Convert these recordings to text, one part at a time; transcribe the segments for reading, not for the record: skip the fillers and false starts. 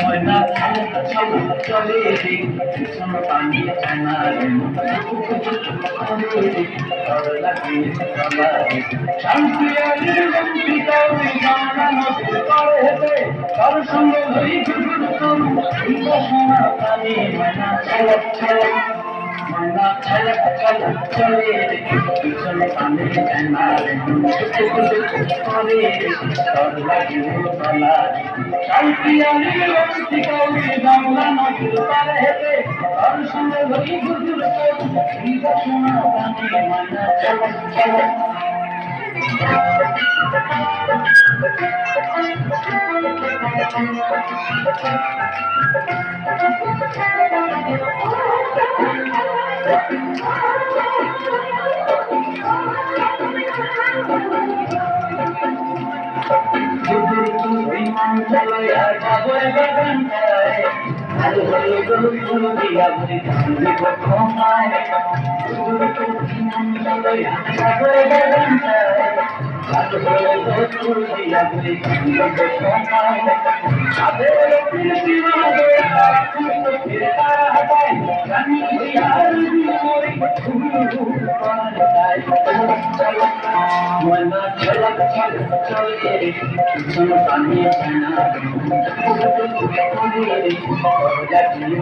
ময়না চলে ভীষণ পানি চানা শান্তি তার সঙ্গে সোনা পানি ময়না ময়না চলে পিছনে পানি চানা করে তোর লাগে বলা শান্তি বাংলা নদীর পারে হেঁটে তার সঙ্গে ধরি গুজুর সোনা পানি ময়না চলে বিমান চালাইয়া যাবো বাগানটায় আর হলো গরু দিয়া বলি ক্ষমায় বিমান চালাইয়া যাবো বাগানটায় আর হলো গরু দিয়া বলি ক্ষমায় সাদের পিলপিমা দয়া ফিরে তারা হাতায় রানী আর মরি ময়না চলে পিছন পানি এই বাসনা প্রাণী ময়না চলে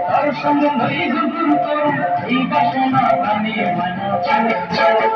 তার সঙ্গে এই বাসনা প্রাণী ময়না চলে